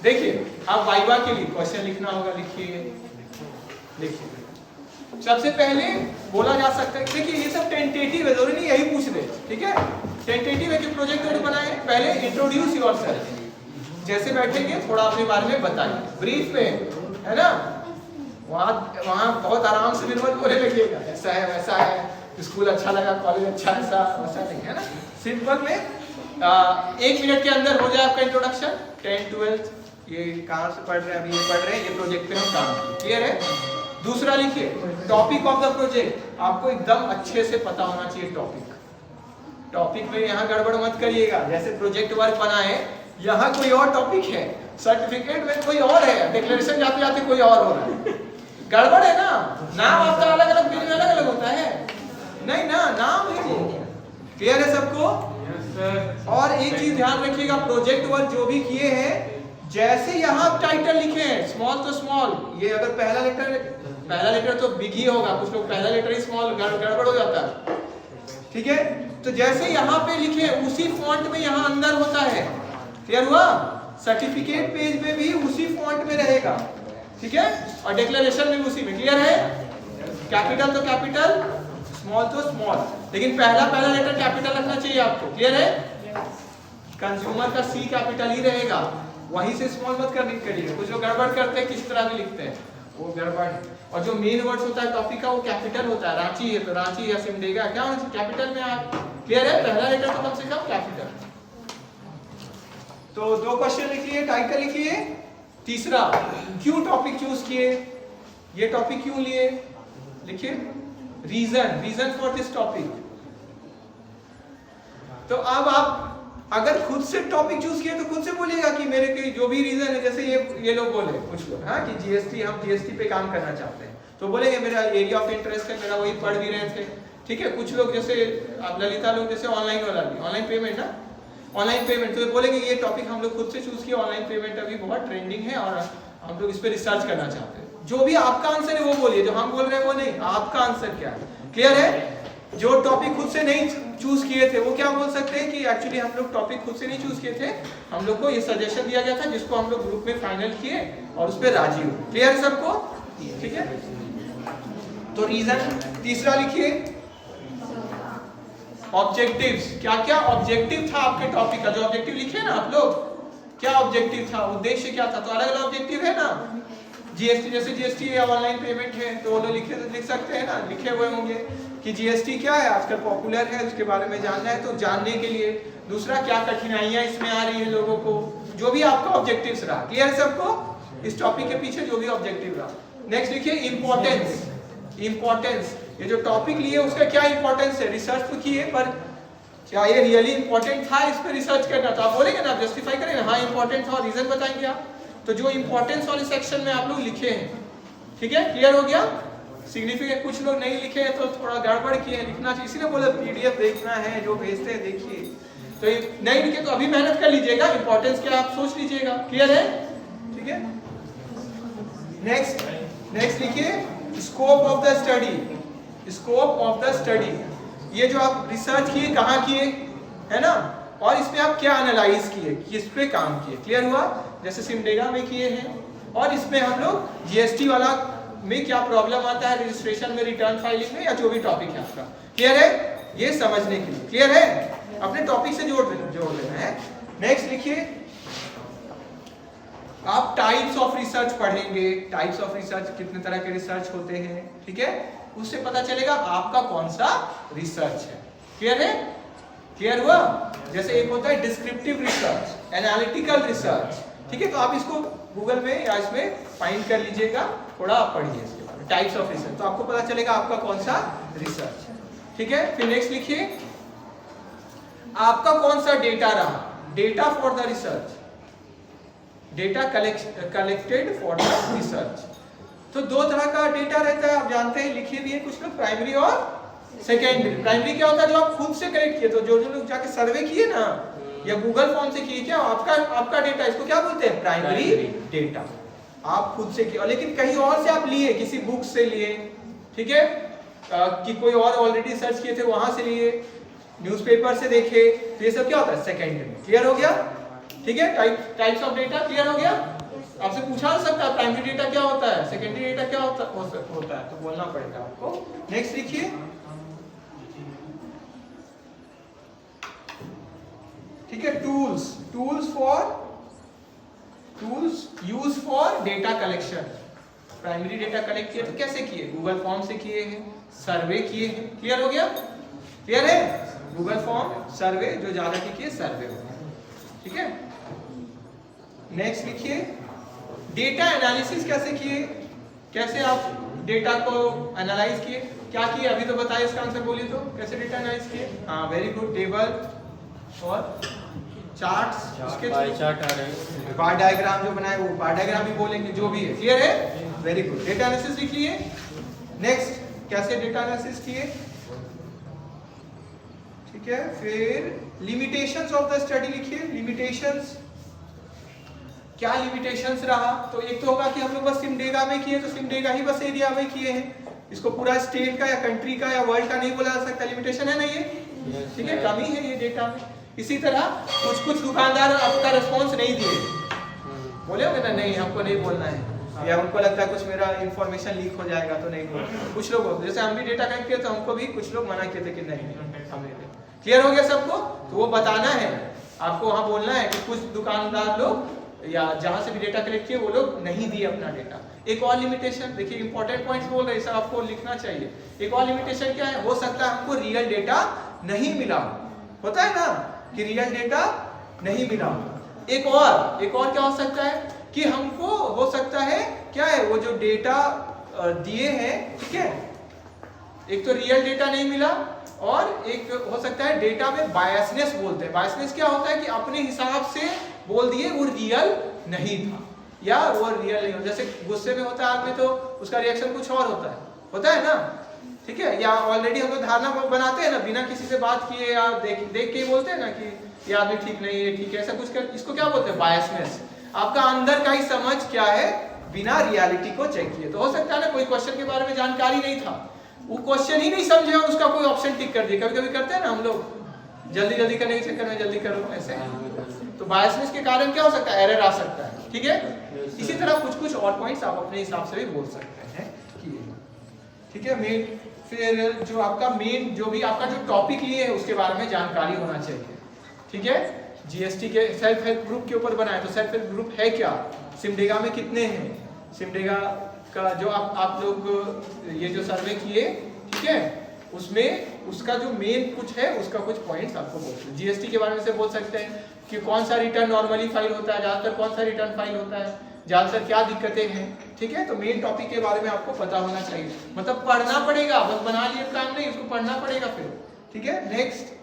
देखिए अब वाइवा के लिए क्वेश्चन लिखना होगा, लिखिए देखिए सबसे पहले बोला जा सकता है, देखिए ये सब टेंटेटिव है, जरूरी नहीं यही पूछ रहे, ठीक है। टेंटेटिव है कि प्रोजेक्ट जो बनाए, पहले इंट्रोड्यूस योरसेल्फ, जैसे बैठेंगे थोड़ा अपने बारे में बताइए ब्रीफ में, है ना। वहाँ बहुत आराम से निर्मल बोलने लगिएगा, ऐसा है वैसा है, स्कूल अच्छा लगा, कॉलेज अच्छा, ऐसा वैसा नहीं, है ना। सिंपल में 1 मिनट के अंदर हो जाए आपका इंट्रोडक्शन, 10 12 ये कहाँ से पढ़ रहे हैं, अभी ये पढ़ रहे हैं, ये प्रोजेक्ट पे हम काम किए, क्लियर है। दूसरा लिखिए टॉपिक ऑफ द प्रोजेक्ट, आपको एकदम अच्छे से पता होना चाहिए टॉपिक में यहाँ गड़बड़ मत करिएगा। जैसे प्रोजेक्ट वर्क बनाए, यहाँ कोई और टॉपिक है, सर्टिफिकेट में कोई और है, डिक्लेरेशन जाते जाते कोई और हो रहा है, गड़बड़ है ना। नाम आपका अलग अलग पेज में अलग अलग होता है, नहीं ना, नाम है वो, क्लियर है सबको। और एक चीज ध्यान रखिएगा, प्रोजेक्ट वर्क जो भी किए हैं, जैसे यहाँ टाइटल लिखे हैं स्मॉल तो स्मॉल, ये अगर पहला लेटर तो बिग ही होगा, कुछ लोग पहला लेटर ही स्मॉल, गड़बड़ हो जाता है, ठीक है। तो जैसे यहाँ पे लिखे उसी फॉन्ट में यहाँ अंदर होता है, क्लियर हुआ। सर्टिफिकेट पेज में भी उसी फॉन्ट में रहेगा, ठीक है, और डिक्लेरेशन में उसी में, क्लियर है। कैपिटल तो कैपिटल, स्मॉल तो स्मॉल, लेकिन पहला लेटर कैपिटल रखना चाहिए आपको, क्लियर है। कंज्यूमर का सी कैपिटल ही रहेगा, वहीं से स्मॉल मत करिए। कुछ लोग गड़बड़ करते हैं, किस तरह भी लिखते हैं, वो गड़बड़ है। और जो मेन वर्ड्स होता है टॉपिक का, वो कैपिटल होता है। रांची है तो रांची या सिमडेगा, क्या होना चाहिए, कैपिटल में आप, क्लियर है। पहला लेटर तो कम से कम कैपिटल। तो 2 क्वेश्चन लिख लिए, टाइटल लिखिए। तीसरा, क्यों टॉपिक चूज किए, ये टॉपिक क्यों लिए, लिखिए रीजन फॉर दिस टॉपिक। तो अब आप अगर खुद से टॉपिक चूज किए तो खुद से बोलिएगा कि मेरे के जो भी रीजन है, जैसे ये लोग बोले, कुछ लोग, हाँ, कि जीएसटी, हम जीएसटी पे काम करना चाहते हैं, तो बोलेंगे मेरा एरिया ऑफ इंटरेस्ट है, मेरा वही पढ़ भी रहे थे, ठीक है। कुछ लोग जैसे आप ललिता लोग, जैसे ऑनलाइन वाला भी, ऑनलाइन पेमेंट ना, ऑनलाइन पेमेंट, तो बोलेंगे ये टॉपिक हम लोग खुद से चूज किया, ऑनलाइन पेमेंट अभी बहुत ट्रेंडिंग है और हम लोग इस पर रिसर्च करना चाहते हैं। जो भी आपका आंसर है वो बोलिए, जो हम बोल रहे हैं वो नहीं, आपका आंसर क्या है, क्लियर है। जो टॉपिक खुद से नहीं चूज किए थे वो क्या बोल सकते हैं कि एक्चुअली हम लोग टॉपिक खुद से नहीं चूज किए थे, हम लोग को ये सजेशन दिया गया था, जिसको हम लोग ग्रुप में फाइनल किए और उस पर राजी हो, क्लियर है सबको, ठीक है। तो रीजन तीसरा लिखिए। ऑब्जेक्टिव्स, क्या क्या ऑब्जेक्टिव था आपके टॉपिक का, जो ऑब्जेक्टिव लिखे ना आप लोग, क्या ऑब्जेक्टिव था, उद्देश्य क्या था। तो अलग अलग ऑब्जेक्टिव है ना, जीएसटी, जैसे जीएसटी या ऑनलाइन पेमेंट है तो वो लोग लिख सकते हैं ना, लिखे हुए होंगे कि जीएसटी क्या है, आजकल पॉपुलर है, उसके बारे में जानना है, तो जानने के लिए। दूसरा, क्या कठिनाइयां इसमें आ रही है लोगों को, जो भी आपका ऑब्जेक्टिव्स रहा, क्लियर है सबको, इस टॉपिक के पीछे जो भी ऑब्जेक्टिव रहा। नेक्स्ट लिखिए इंपॉर्टेंस, ये जो टॉपिक लिए उसका क्या इंपॉर्टेंस है, रिसर्च तो किए पर क्या ये रियली इंपॉर्टेंट था इस पे रिसर्च करना, तो आप बोलेंगे ना, जस्टिफाई करेंगे, हाँ इंपॉर्टेंट था, और रीजन बताएंगे आप। तो जो इंपॉर्टेंस वाले सेक्शन में आप लोग लिखे हैं, ठीक है, क्लियर हो गया। सिग्निफिकेंट कुछ लोग नहीं लिखे हैं तो थोड़ा गड़बड़ किए हैं, लिखना चाहिए, इसीलिए बोले पीडीएफ देखना है, जो भेजते हैं देखिए। तो नहीं लिखे तो अभी मेहनत कर लीजिएगा, इंपॉर्टेंस क्या आप सोच लीजिएगा, क्लियर है, ठीक है। नेक्स्ट लिखिए स्कोप ऑफ द स्टडी, ये जो आप रिसर्च किए कहाँ किए, है ना, और इसमें आप क्या एनालाइज किए, किस पे काम किए, क्लियर हुआ। जैसे सिमडेगा में किए हैं, और इसमें हम लोग जीएसटी वाला में क्या प्रॉब्लम आता है, रजिस्ट्रेशन में, रिटर्न फाइलिंग में, या जो भी टॉपिक है आपका, क्लियर है, ये समझने के लिए, क्लियर है, अपने टॉपिक से जोड़ लेना है। नेक्स्ट लिखिए, आप टाइप्स ऑफ रिसर्च पढ़ेंगे, टाइप्स ऑफ रिसर्च, कितने तरह के रिसर्च होते हैं, ठीक है, उससे पता चलेगा आपका कौन सा रिसर्च है, क्लियर है, क्लियर हुआ। जैसे एक होता है डिस्क्रिप्टिव रिसर्च, एनालिटिकल रिसर्च, ठीक है, तो आप इसको गूगल में या इसमें फाइंड कर लीजिएगा, थोड़ा आप पढ़िए इसके बारे में, टाइप्स ऑफ रिसर्च, तो आपको पता चलेगा आपका कौन सा रिसर्च है, ठीक है। फिर नेक्स्ट लिखिए, आपका कौन सा डेटा रहा, data for the research, data collected for the research. तो 2 तरह का डेटा रहता है, आप जानते हैं, लिखे भी है कुछ लोग, प्राइमरी और सेकेंडरी। प्राइमरी क्या होता है, जो आप खुद से कलेक्ट किए, तो जो लोग जाके सर्वे किए ना, या गूगल फॉर्म से किए, क्या आपका डेटा, इसको क्या बोलते हैं, प्राइमरी डेटा, आप खुद से किए, लेकिन कहीं और से आप लिए, किसी बुक से लिए, ठीक है, कि कोई और ऑलरेडी सर्च किए थे वहां से लिए, न्यूज़पेपर से देखे, तो ये सब क्या होता है, सेकेंडरी, क्लियर हो गया। ठीक है, टाइप्स ऑफ डेटा क्लियर हो गया। आपसे पूछा जा सकता है प्राइमरी डेटा क्या होता है, सेकेंडरी डेटा क्या होता है, तो बोलना पड़ेगा आपको। नेक्स्ट लिखिए, ठीक है, tools use for data collection. Primary data collect किए तो कैसे किए, गूगल फॉर्म से किए हैं, सर्वे किए हैं, क्लियर हो गया, क्लियर है, गूगल फॉर्म, सर्वे, जो ज्यादा किए सर्वे हो गया, ठीक है। नेक्स्ट लिखिए, डेटा एनालिसिस कैसे किए, कैसे आप डेटा को एनालाइज किए, क्या किए अभी तो बताइए, इसका आंसर बोलिए तो, कैसे डेटा एनालाइज किए। हाँ वेरी गुड, टेबल और चार्ट्स, उसके बार डायग्राम जो बनाए वो बार डायग्राम भी बोलेंगे, जो भी है, क्लियर है, वेरी गुड। डेटा एनालिसिस लिख लिए। नेक्स्ट, कैसे डेटा एनालिसिस किए, ठीक है। फिर लिमिटेशंस ऑफ द स्टडी लिखिए, लिमिटेशंस, क्या लिमिटेशंस रहा, तो एक तो होगा कि हम लोग बस सिमडेगा में किए तो सिमडेगा ही बस एरिया में किए हैं, इसको पूरा स्टेट का या कंट्री का या वर्ल्ड का नहीं बोला जा सकता, लिमिटेशन है ना ये, ठीक है, कमी है ये डेटा में। इसी तरह कुछ दुकानदार आपका रिस्पॉन्स नहीं दिए, बोले होंगे ना नहीं हमको नहीं बोलना है, या उनको लगता है कुछ मेरा इंफॉर्मेशन लीक हो जाएगा तो नहीं बोलना। कुछ लोग जैसे हम भी डेटा कलेक्ट किए तो हमको भी कुछ लोग मना किए थे कि नहीं हमें, क्लियर हो गया सबको, तो वो बताना है आपको, वहाँ बोलना है कि कुछ दुकानदार लोग या जहाँ से भी डेटा कलेक्ट किए वो लोग नहीं दिए अपना डेटा। एक और लिमिटेशन देखिए, इंपॉर्टेंट पॉइंट्स बोल रहे हैं, सब आपको लिखना चाहिए। एक और लिमिटेशन क्या है, हो सकता है हमको रियल डेटा नहीं मिला, होता है ना कि रियल डेटा नहीं मिला। एक और क्या हो सकता है कि हमको हो सकता है क्या है, वो जो डेटा दिए हैं, ठीक है, एक तो रियल डेटा नहीं मिला और एक हो सकता है डेटा में बायसनेस बोलते हैं। बायसनेस क्या होता है कि अपने हिसाब से बोल दिए, वो रियल नहीं था या वो रियल नहीं होता। जैसे गुस्से में होता है आदमी तो उसका रिएक्शन कुछ और होता है ना, ठीक है, या ऑलरेडी हम लोग धारणा बनाते हैं ना, बिना किसी से बात किए या देख के ही बोलते हैं ना कि ये आदमी ठीक नहीं है, ठीक है, ऐसा कुछ कर, इसको क्या बोलते हैं, बायसनेस। आपका अंदर का ही समझ क्या है, बिना रियलिटी को चेक किए। तो हो सकता है ना कोई क्वेश्चन के बारे में जानकारी नहीं था, वो क्वेश्चन ही नहीं समझे, उसका कोई ऑप्शन टिक कर दिया। कभी कभी करते हैं ना हम लोग, जल्दी करने के चक्कर में जल्दी करो ऐसे, तो बायसनेस के कारण क्या हो सकता है, एरर आ सकता है, ठीक है। इसी तरह कुछ और पॉइंट्स आप अपने हिसाब से भी बोल सकते हैं, ठीक है। मेन, फिर जो आपका मेन जो भी आपका जो टॉपिक लिए है उसके बारे में जानकारी होना चाहिए, ठीक है। जीएसटी के सेल्फ हेल्प ग्रुप के ऊपर बनाए, तो सेल्फ हेल्प ग्रुप है क्या, सिमडेगा में कितने हैं, सिमडेगा का जो आप लोग ये जो सर्वे किए, ठीक है, उसमें उसका जो मेन कुछ है उसका कुछ पॉइंट्स आपको बोलते हैं। जीएसटी के बारे में से बोल सकते हैं कि कौन सा रिटर्न नॉर्मली फाइल होता है, ज्यादातर कौन सा रिटर्न फाइल होता है, ज्यादातर क्या दिक्कतें हैं, ठीक है। तो मेन टॉपिक के बारे में आपको पता होना चाहिए, मतलब पढ़ना पड़ेगा, बस बना लिए काम नहीं, उसको पढ़ना पड़ेगा फिर, ठीक है। नेक्स्ट,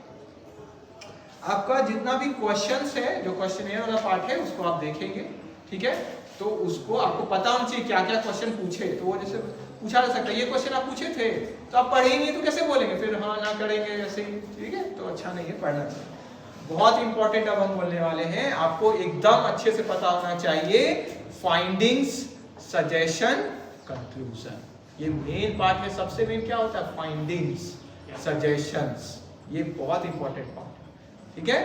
आपका जितना भी क्वेश्चंस है, जो क्वेश्चनेयर वाला पार्ट है उसको आप देखेंगे, ठीक है। तो उसको आपको पता होना चाहिए क्या क्या क्वेश्चन पूछे, तो वो जैसे पूछा जा सकता है, ये क्वेश्चन आप पूछे थे तो आप पढ़ेंगे तो कैसे बोलेंगे, फिर हाँ ना करेंगे ऐसे ही, ठीक है, तो अच्छा नहीं है, पढ़ना चाहिए। बहुत इंपॉर्टेंट अब हम बोलने वाले हैं, आपको एकदम अच्छे से पता होना चाहिए फाइंडिंग्स, सजेशन, कंक्लूजन। ये मेन पार्ट है, सबसे मेन क्या होता है, फाइंडिंग्स, सजेशंस, ये बहुत इंपॉर्टेंट पार्ट है, ठीक है।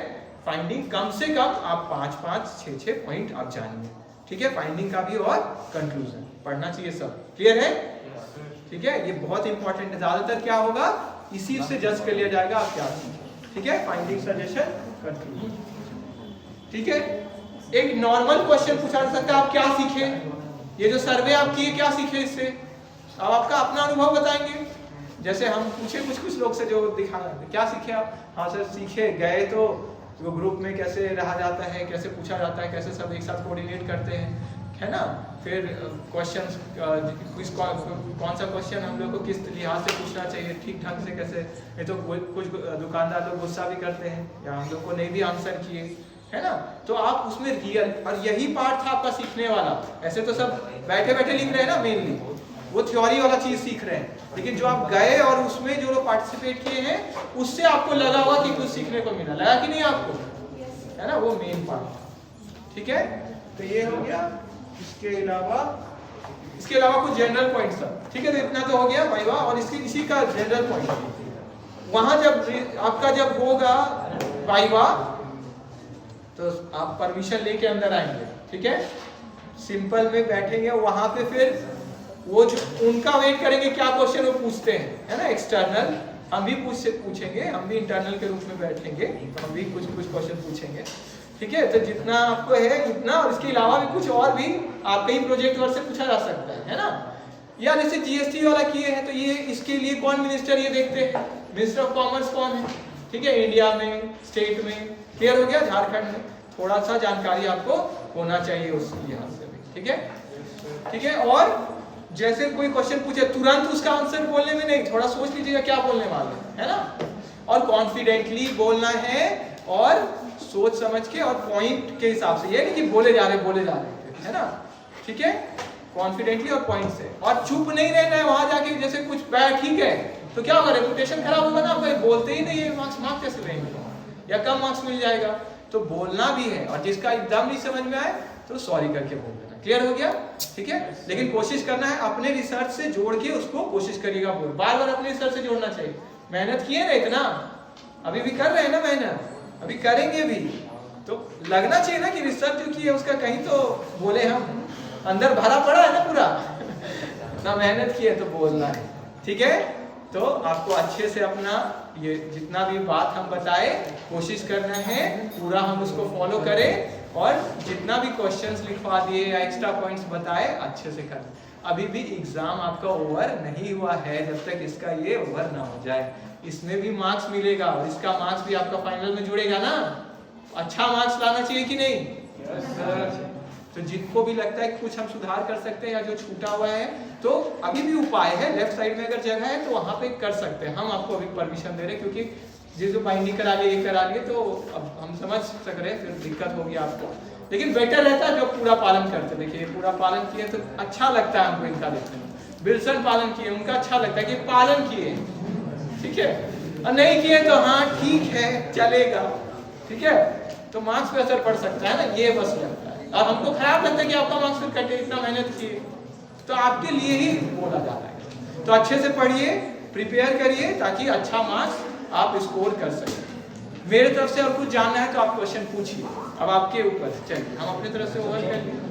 फाइंडिंग कम से कम आप 5-5, 6-6 पॉइंट आप जानिए, ठीक है, फाइंडिंग का भी और कंक्लूजन पढ़ना चाहिए, सब क्लियर है, ठीक है। ये बहुत इंपॉर्टेंट है, ज्यादातर क्या होगा इसी से जज कर लिया जाएगा आप क्या सीखे, ठीक है, फाइंडिंग, सजेशन, कंक्लूजन, ठीक है। एक नॉर्मल क्वेश्चन पूछा जा सकता है, आप क्या सीखे, ये जो सर्वे आप किए क्या सीखे इससे, अब आपका अपना अनुभव बताएंगे। जैसे हम पूछे कुछ लोग से जो दिखा क्या सीखे आप, हाँ सर सीखे, गए तो ग्रुप में कैसे रहा जाता है, कैसे पूछा जाता है, कैसे सब एक साथ कोऑर्डिनेट करते हैं, है ना। फिर क्वेश्चंस, कौन सा क्वेश्चन हम लोग को किस लिहाज से पूछना चाहिए, ठीक ढंग से कैसे, ये तो कुछ दुकानदार लोग गुस्सा भी करते हैं या हम लोग को नहीं भी आंसर किए, है ना। तो आप उसमें रियल, और यही पार्ट था आपका सीखने वाला। ऐसे तो सब बैठे बैठे लिख रहे हैं ना, मेनली वो थ्योरी वाला चीज सीख रहे हैं, लेकिन जो आप गए और उसमें जो लोग पार्टिसिपेट किए हैं उससे आपको लगा होगा कि कुछ सीखने को मिला, लगा कि नहीं आपको, है ना, वो मेन पार्ट, ठीक है। तो ये हो गया, इसके अलावा कुछ जनरल पॉइंट्स था, ठीक है। तो इतना तो हो गया वाइवा, और इसी का जनरल पॉइंट वहां जब आपका जब होगा वाइवा, तो आप परमिशन लेके अंदर आएंगे, ठीक है, सिंपल में बैठेंगे, वहां पे फिर वो जो उनका वेट करेंगे क्या क्वेश्चन वो पूछते हैं, है ना, एक्सटर्नल। हम भी पूछेंगे, हम भी इंटरनल के रूप में बैठेंगे, तो हम भी कुछ क्वेश्चन पूछेंगे, ठीक है। तो जितना आपको है उतना, और इसके अलावा भी कुछ और भी आपके ही प्रोजेक्ट वर्क से पूछा जा सकता है ना। या जैसे जीएसटी वाला किए हैं, तो ये इसके लिए कौन मिनिस्टर ये देखते हैं, मिनिस्टर ऑफ कॉमर्स कौन है, ठीक है, इंडिया में, स्टेट में, क्लियर हो गया। झारखंड में थोड़ा सा जानकारी आपको होना चाहिए उस लिहाज से भी, ठीक है, ठीक है। और जैसे कोई क्वेश्चन पूछे तुरंत उसका आंसर बोलने में नहीं, थोड़ा सोच लीजिएगा क्या बोलने वाले है ना, और कॉन्फिडेंटली बोलना है, और सोच समझ के और पॉइंट के हिसाब से, ये नहीं कि बोले जा रहे है ना, ठीक है, कॉन्फिडेंटली और पॉइंट से। और चुप नहीं रहना है वहां जाके, जैसे कुछ बैठ ठीक है तो क्या होगा, रेपुटेशन खराब होगा ना आपका, बोलते ही नहीं है, मार्क्स कैसे रहेंगे या कम मार्क्स मिल जाएगा। तो बोलना भी है, और जिसका एकदम नहीं समझ में आए तो सॉरी करके बोल देना, क्लियर हो गया, ठीक है। लेकिन कोशिश करना है अपने रिसर्च से जोड़ के उसको कोशिश करिएगा, बार बार अपने रिसर्च से जोड़ना चाहिए। मेहनत किए ना इतना, अभी भी कर रहे हैं ना मेहनत, अभी करेंगे भी, तो लगना चाहिए ना कि रिसर्च जो की है उसका कहीं तो बोले, हम अंदर भरा पड़ा है ना पूरा ना, मेहनत की है तो बोलना है, ठीक है। तो आपको अच्छे से अपना ये जितना भी बात हम बताए कोशिश करना है पूरा हम उसको फॉलो करें, और जितना भी क्वेश्चंस लिखवा दिए या एक्स्ट्रा पॉइंट्स बताए अच्छे से करें। अभी भी एग्जाम आपका ओवर नहीं हुआ है, जब तक इसका ये ओवर ना हो जाए। इसमें भी मार्क्स मिलेगा, और इसका मार्क्स भी आपका फाइनल में जुड़ेगा ना। अच्छा मार्क्स लाना चाहिए कि नहीं? तो जिनको भी लगता है कि कुछ हम सुधार कर सकते हैं या जो छूटा हुआ है, तो अभी भी उपाय है, लेफ्ट साइड में अगर जगह है तो वहां पे कर सकते हैं। हम आपको अभी परमिशन दे रहे हैं, क्योंकि जो बाइंडिंग करा लिए, ये करा लिए, तो अब हम समझ सक रहे हैं, फिर दिक्कत होगी आपको। लेकिन बेटर रहता है जो पूरा पालन करते। देखिए पूरा पालन किए तो अच्छा लगता है हमको इनका देखने में। बिल्सन पालन किए, उनका अच्छा लगता है कि पालन किए, ठीक है, और नहीं किए तो हाँ ठीक है चलेगा, ठीक है, तो मार्क्स पे असर पड़ सकता है ना, ये बस लगता है। और हमको खराब लगता है कि आपका मार्क्स फिर कटे, इतना मेहनत किए, तो आपके लिए ही बोला जाता है। तो अच्छे से पढ़िए, प्रिपेयर करिए, ताकि अच्छा मार्क्स आप स्कोर कर सकें। मेरे तरफ से और कुछ जानना है तो आप क्वेश्चन पूछिए, अब आपके ऊपर। चलिए हम अपनी तरफ से ओवर कर लें।